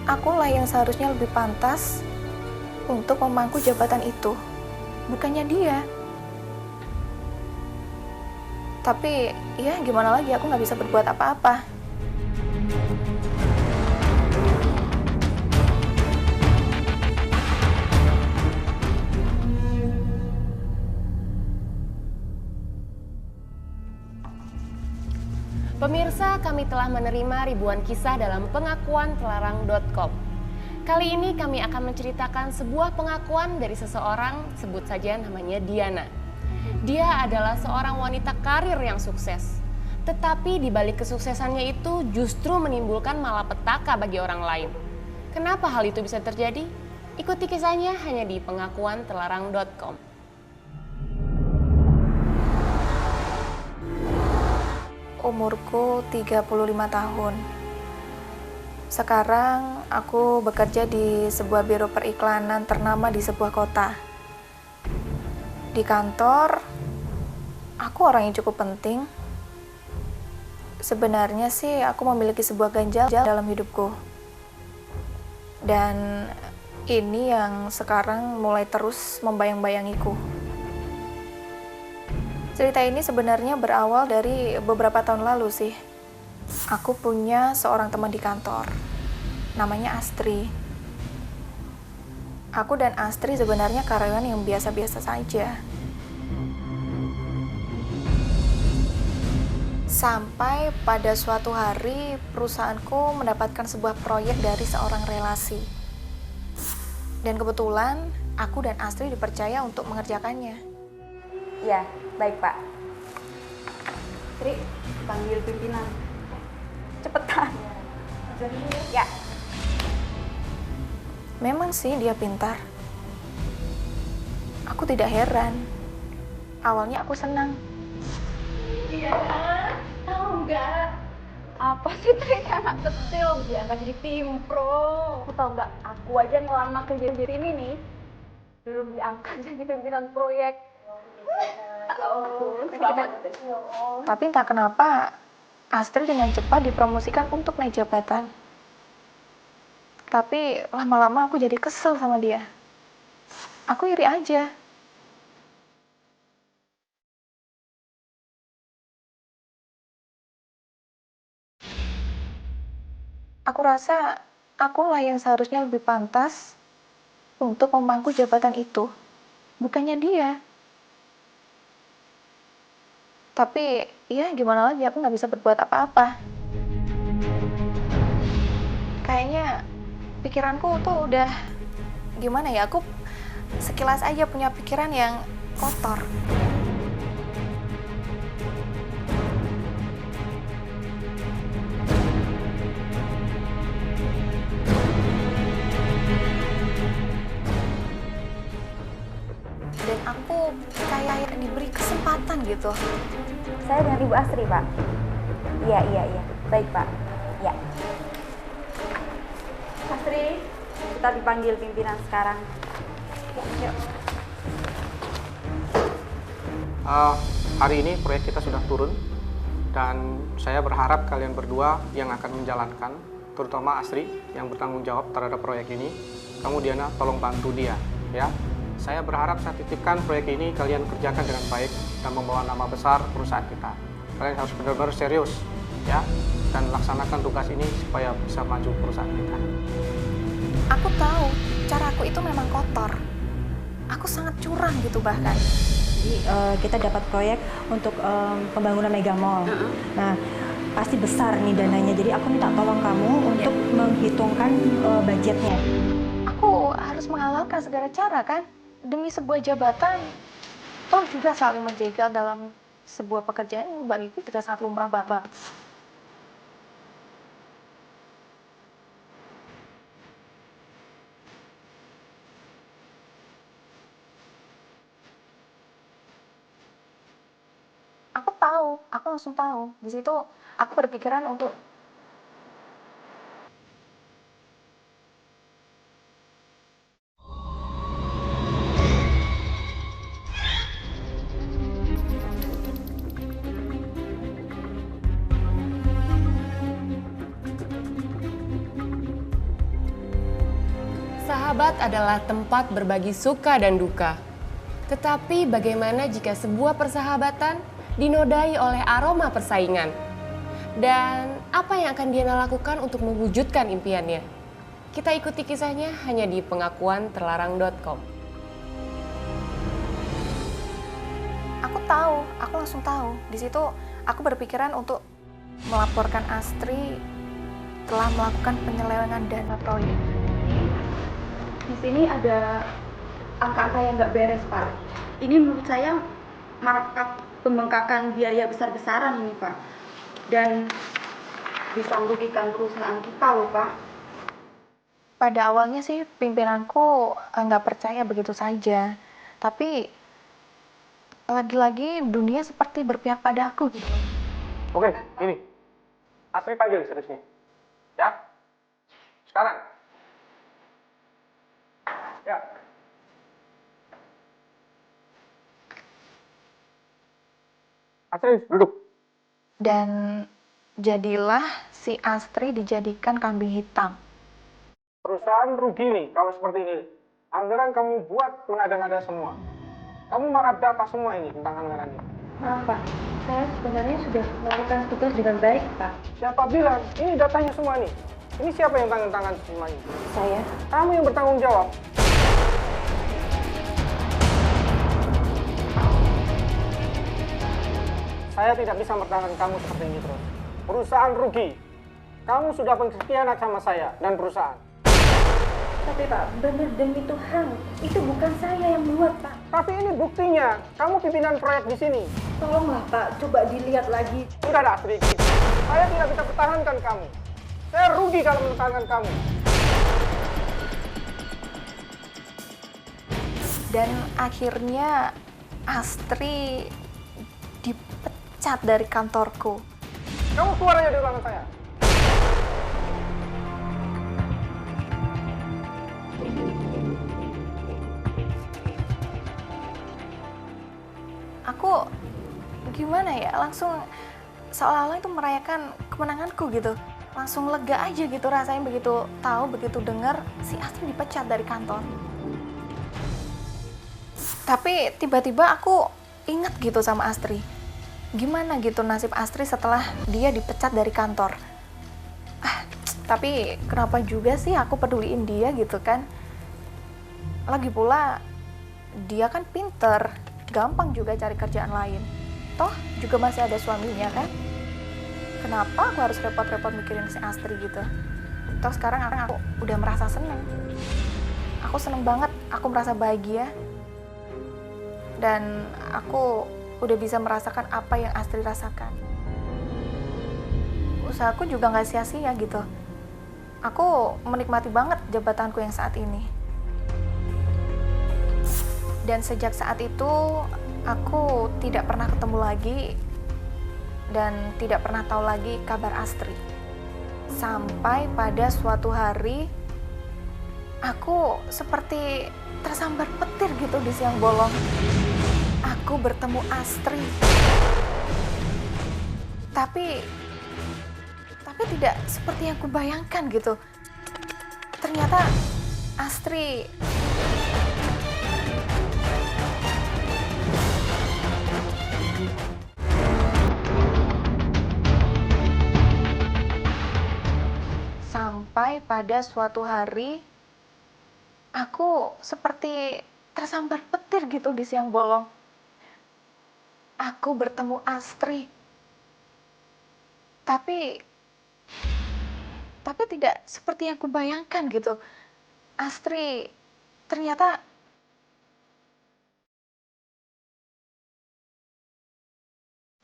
akulah yang seharusnya lebih pantas untuk memangku jabatan itu, bukannya dia. Tapi ya gimana lagi, aku nggak bisa berbuat apa-apa. Pemirsa, kami telah menerima ribuan kisah dalam pengakuantelarang.com. Kali ini kami akan menceritakan sebuah pengakuan dari seseorang, sebut saja namanya Diana. Dia adalah seorang wanita karir yang sukses. Tetapi di balik kesuksesannya itu justru menimbulkan malapetaka bagi orang lain. Kenapa hal itu bisa terjadi? Ikuti kisahnya hanya di pengakuantelarang.com. Umurku 35 tahun. Sekarang aku bekerja di sebuah biro periklanan ternama di sebuah kota. Di kantor, aku orang yang cukup penting. Sebenarnya sih aku memiliki sebuah ganjal dalam hidupku. Dan ini yang sekarang mulai terus membayang-bayangiku. Cerita ini sebenarnya berawal dari beberapa tahun lalu sih. Aku punya seorang teman di kantor, namanya Astri. Aku dan Astri sebenarnya karyawan yang biasa-biasa saja. Sampai pada suatu hari perusahaanku mendapatkan sebuah proyek dari seorang relasi. Dan kebetulan aku dan Astri dipercaya untuk mengerjakannya. Ya, baik Pak. Tri, panggil pimpinan. Cepetan. Ya. Memang sih dia pintar. Aku tidak heran. Awalnya aku senang. Iya, tahu nggak? Apa sih Tri, anak kecil dia nggak jadi pimpro. Aku tahu nggak? Aku aja ngelamar kerja di ini nih, belum diangkat jadi pimpinan proyek. Tapi entah kenapa Astrid dengan cepat dipromosikan untuk naik jabatan. Tapi lama-lama aku jadi kesel sama dia. Aku iri aja. Aku rasa akulah yang seharusnya lebih pantas untuk memangku jabatan itu, bukannya dia. Tapi ya gimana lagi, aku nggak bisa berbuat apa-apa. Kayaknya pikiranku tuh udah gimana ya, aku sekilas aja punya pikiran yang kotor. Dan aku kayak diberi kesempatan gitu. Saya dengan Ibu Astri, Pak. Iya. Baik, Pak. Ya. Astri, kita dipanggil pimpinan sekarang. Yuk. Hari ini proyek kita sudah turun dan saya berharap kalian berdua yang akan menjalankan, terutama Astri yang bertanggung jawab terhadap proyek ini. Kamu Diana, tolong bantu dia, ya. Saya berharap saya titipkan proyek ini kalian kerjakan dengan baik dan membawa nama besar perusahaan kita. Kalian harus benar-benar serius, ya, dan laksanakan tugas ini supaya bisa maju perusahaan kita. Aku tahu caraku itu memang kotor. Aku sangat curang gitu bahkan. Jadi kita dapat proyek untuk pembangunan mega mall. Nah, pasti besar nih dananya. Jadi aku minta tolong kamu untuk menghitungkan budgetnya. Aku harus menghalalkan segala cara kan demi sebuah jabatan. Toh juga saling menjegal dalam sebuah pekerjaan yang bagiku tidak sangat lumrah banget. Aku langsung tahu. Di situ aku berpikiran untuk Persahabat adalah tempat berbagi suka dan duka. Tetapi bagaimana jika sebuah persahabatan dinodai oleh aroma persaingan? Dan apa yang akan Diana lakukan untuk mewujudkan impiannya? Kita ikuti kisahnya hanya di pengakuanterlarang.com. Aku langsung tahu. Di situ aku berpikiran untuk melaporkan Astri telah melakukan penyelewengan dana proyek. Di sini ada angka-angka yang nggak beres, Pak. Ini menurut saya markup pembengkakan biaya besar-besaran ini, Pak. Dan bisa merugikan perusahaan kita loh, Pak. Pada awalnya sih pimpinanku nggak percaya begitu saja. Tapi lagi-lagi dunia seperti berpihak pada aku gitu. Oke, ini. Astri panggil seterusnya. Ya. Sekarang. Ya. Astri, duduk. Dan jadilah si Astri dijadikan kambing hitam. Perusahaan rugi nih kalau seperti ini. Anggaran kamu buat mengada-ngada semua. Kamu marah data semua ini tentang anggaran ini. Maaf Pak, saya sebenarnya sudah melakukan tugas dengan baik Pak. Siapa bilang? Ini datanya semua nih. Ini siapa yang tangan semua ini? Saya. Kamu yang bertanggung jawab. Saya tidak bisa bertahan kamu seperti ini terus. Perusahaan rugi. Kamu sudah berkhianat sama saya dan perusahaan. Tapi Pak, benar demi Tuhan, itu bukan saya yang buat Pak. Tapi ini buktinya. Kamu pimpinan proyek di sini. Tolonglah Pak, coba dilihat lagi. Sudah dah, sedikit. Saya tidak bisa pertahankan kamu. Saya rugi kalau mempertahankan kamu. Dan akhirnya Astri dipecat dari kantorku. Kamu keluar aja dari ruangan saya. Aku gimana ya, langsung seolah-olah itu merayakan kemenanganku gitu. Langsung lega aja gitu rasanya begitu tahu, begitu dengar si Astri dipecat dari kantor. Tapi tiba-tiba aku ingat gitu sama Astri. Gimana gitu nasib Astri setelah dia dipecat dari kantor. Tapi kenapa juga sih aku peduliin dia gitu kan? Lagi pula dia kan pinter, gampang juga cari kerjaan lain. Toh juga masih ada suaminya kan? Kenapa aku harus repot-repot mikirin si Astri gitu? Toh sekarang aku udah merasa seneng. Aku seneng banget, aku merasa bahagia. Dan aku udah bisa merasakan apa yang Astri rasakan. Usahaku juga gak sia-sia gitu. Aku menikmati banget jabatanku yang saat ini. Dan sejak saat itu, aku tidak pernah ketemu lagi dan tidak pernah tahu lagi kabar Astri. Sampai pada suatu hari, aku seperti tersambar petir gitu di siang bolong. Aku bertemu Astri. Tapi tidak seperti yang kubayangkan gitu. Ternyata Astri sampai pada suatu hari aku seperti tersambar petir gitu di siang bolong. Aku bertemu Astri. Tapi tidak seperti yang kubayangkan gitu. Astri ternyata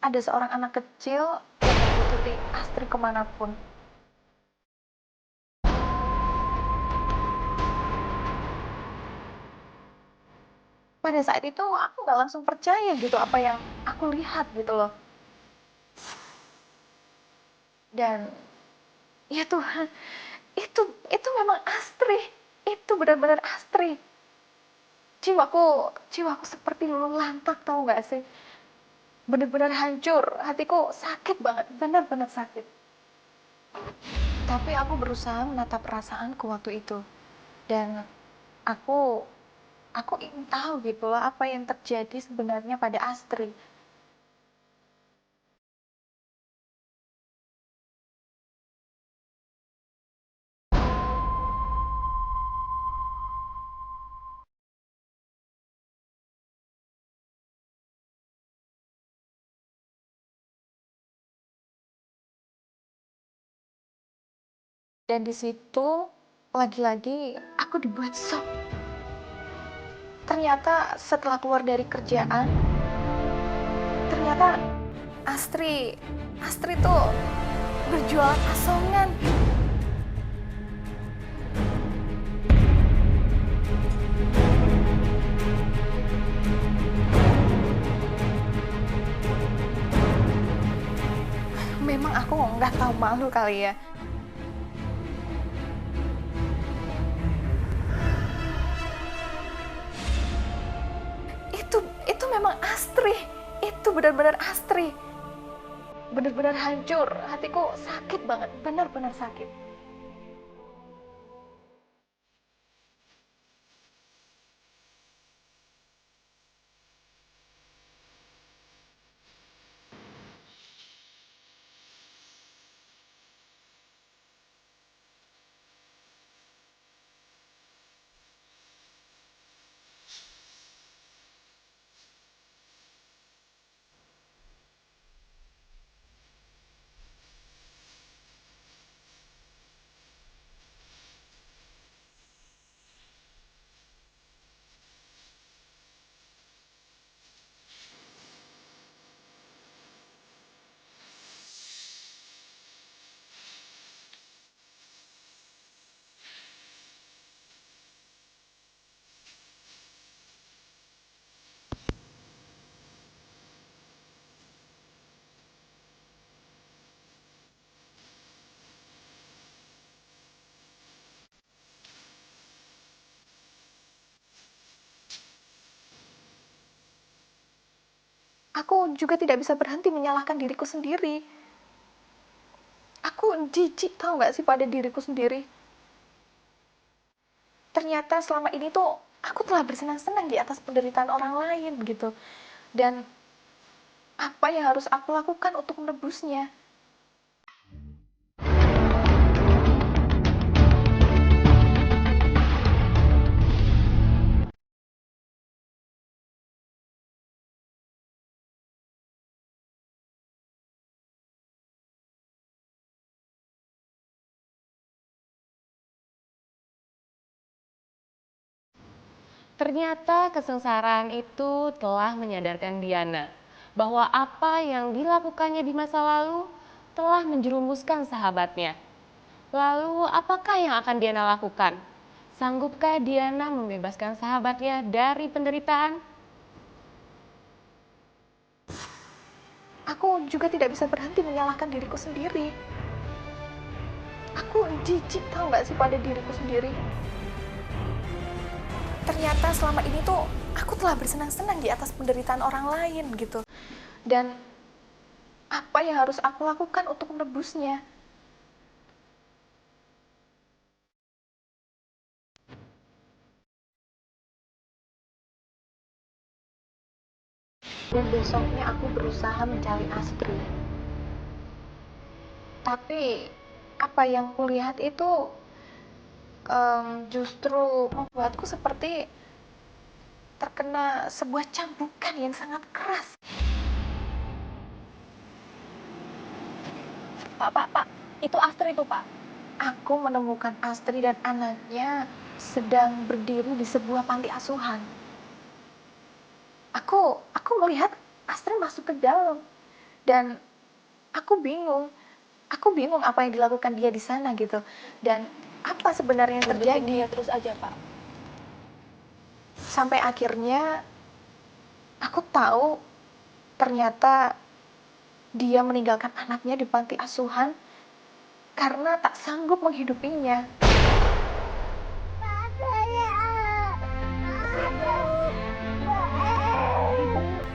ada seorang anak kecil yang mengikuti Astri kemanapun. Pada saat itu aku gak langsung percaya gitu apa yang aku lihat gitu loh. Dan ya Tuhan, itu memang Astri. Itu benar-benar Astri. Jiwaku seperti luluh lantak, tahu gak sih? Benar-benar hancur, hatiku sakit banget, benar-benar sakit. Tapi aku berusaha menatap perasaanku waktu itu. Dan aku aku ingin tahu gitu loh apa yang terjadi sebenarnya pada Astri. Dan di situ lagi-lagi aku dibuat shock. Ternyata setelah keluar dari kerjaan, ternyata Astri tuh berjualan asongan. Memang aku nggak tahu malu kali ya. Itu memang Astri. Itu benar-benar Astri. Benar-benar hancur. Hatiku sakit banget, benar-benar sakit. Aku juga tidak bisa berhenti menyalahkan diriku sendiri. Aku jijik tau gak sih pada diriku sendiri. Ternyata selama ini tuh aku telah bersenang-senang di atas penderitaan orang lain gitu. Dan apa yang harus aku lakukan untuk menebusnya? Ternyata kesengsaraan itu telah menyadarkan Diana bahwa apa yang dilakukannya di masa lalu telah menjerumuskan sahabatnya. Lalu apakah yang akan Diana lakukan? Sanggupkah Diana membebaskan sahabatnya dari penderitaan? Aku juga tidak bisa berhenti menyalahkan diriku sendiri. Aku jijik tau gak sih pada diriku sendiri. Ternyata selama ini tuh aku telah bersenang-senang di atas penderitaan orang lain gitu. Dan apa yang harus aku lakukan untuk menebusnya? Dan besoknya aku berusaha mencari Astri. Tapi apa yang kulihat itu justru membuatku seperti terkena sebuah cambukan yang sangat keras. Pak, itu Astri itu, Pak. Aku menemukan Astri dan anaknya sedang berdiri di sebuah panti asuhan. Aku melihat Astri masuk ke dalam dan aku bingung. Aku bingung apa yang dilakukan dia di sana gitu. Dan apa sebenarnya yang terjadi? Dia terus aja, Pak. Sampai akhirnya aku tahu ternyata dia meninggalkan anaknya di panti asuhan karena tak sanggup menghidupinya.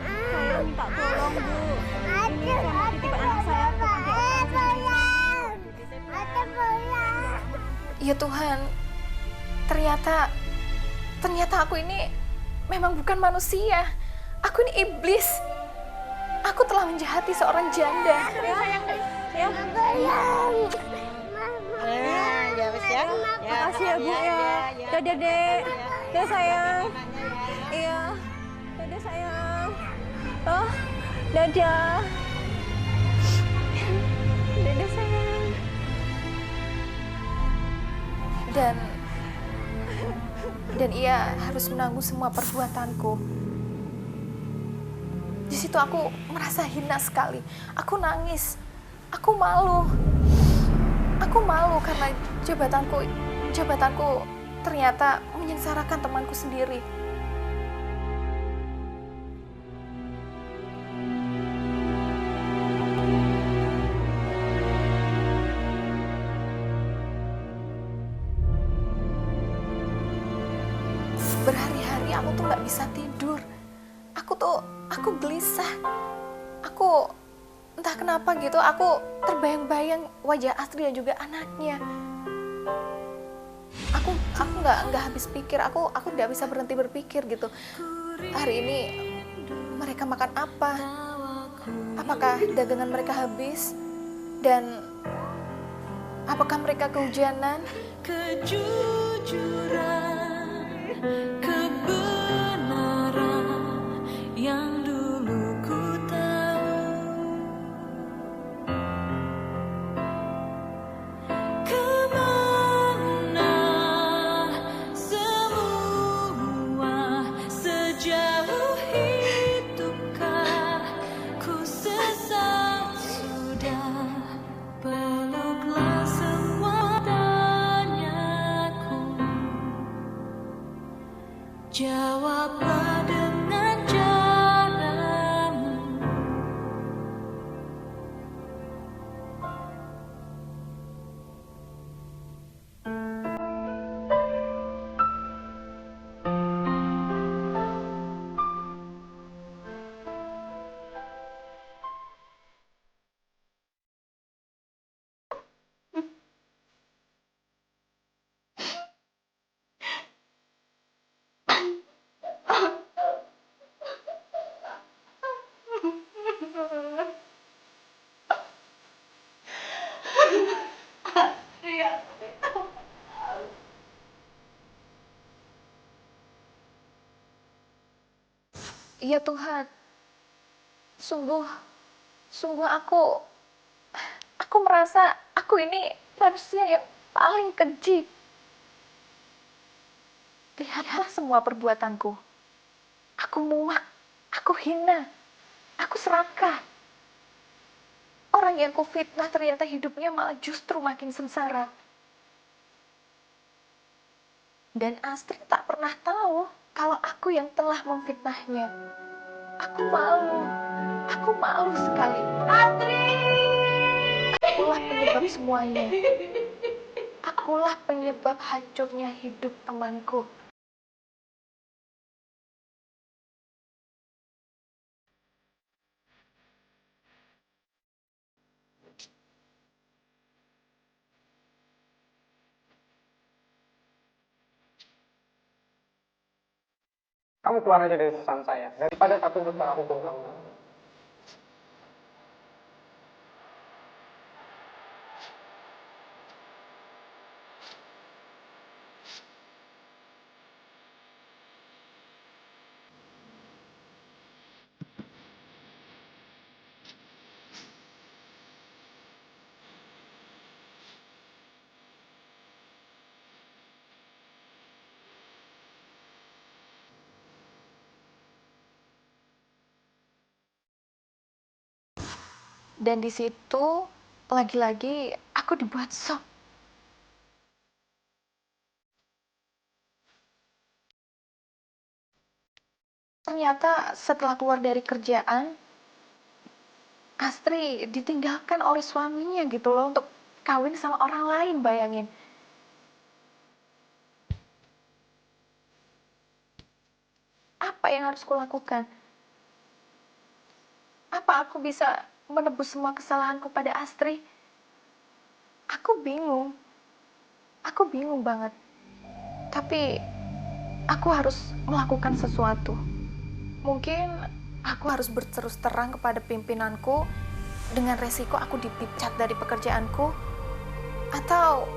Saya minta tolong, Bu. Ini saya mau titip anak saya ke panti asuhan. Ya Tuhan, ternyata ternyata aku ini memang bukan manusia. Aku ini iblis. Aku telah menjahati seorang janda. Ya, makasih ya Bu ya. Dadah Dek. Dadah sayang. Iya. Dadah sayang. Oh, dadah. Dadah sayang. Dan ia harus menanggung semua perbuatanku. Di situ aku merasa hina sekali. Aku nangis. Aku malu. Aku malu karena jabatanku ternyata menyengsarakan temanku sendiri. Berhari-hari aku tuh nggak bisa tidur. Aku gelisah. Aku entah kenapa gitu, aku terbayang-bayang wajah Astri dan juga anaknya. Aku nggak habis pikir. Aku tidak bisa berhenti berpikir gitu. Hari ini mereka makan apa? Apakah dagangan mereka habis? Dan apakah mereka kehujanan? Kejujuran, kebenaran yang dulu ku tahu, kemana semua sejauh hidupkah ku sesat sudah, peluklah semua tanyaku, jawablah dengan caramu. Ya Tuhan, sungguh aku merasa aku ini manusia yang paling keji. Lihatlah semua perbuatanku. Aku muak, aku hina, aku serakah. Orang yang kufitnah ternyata hidupnya malah justru makin sengsara. Dan Astrid tak pernah tahu kalau aku yang telah memfitnahnya. Aku malu sekali. Astrid! Akulah penyebab semuanya. Akulah penyebab hancurnya hidup temanku. Kamu keluar aja dari perusahaan saya, daripada satu besar hukum kamu. Dan di situ lagi-lagi aku dibuat shock. Ternyata setelah keluar dari kerjaan, Astri ditinggalkan oleh suaminya gitu loh untuk kawin sama orang lain, bayangin. Apa yang harus kulakukan? Apa aku bisa menebus semua kesalahanku pada Astri? Aku bingung. Aku bingung banget. Tapi aku harus melakukan sesuatu. Mungkin aku harus berterus terang kepada pimpinanku dengan resiko aku dipecat dari pekerjaanku, atau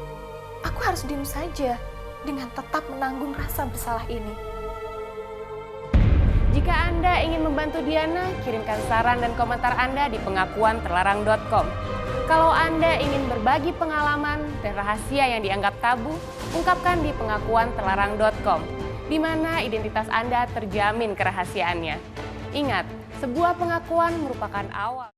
aku harus diam saja dengan tetap menanggung rasa bersalah ini. Jika Anda ingin membantu Diana, kirimkan saran dan komentar Anda di pengakuanterlarang.com. Kalau Anda ingin berbagi pengalaman dan rahasia yang dianggap tabu, ungkapkan di pengakuanterlarang.com, di mana identitas Anda terjamin kerahasiaannya. Ingat, sebuah pengakuan merupakan awal.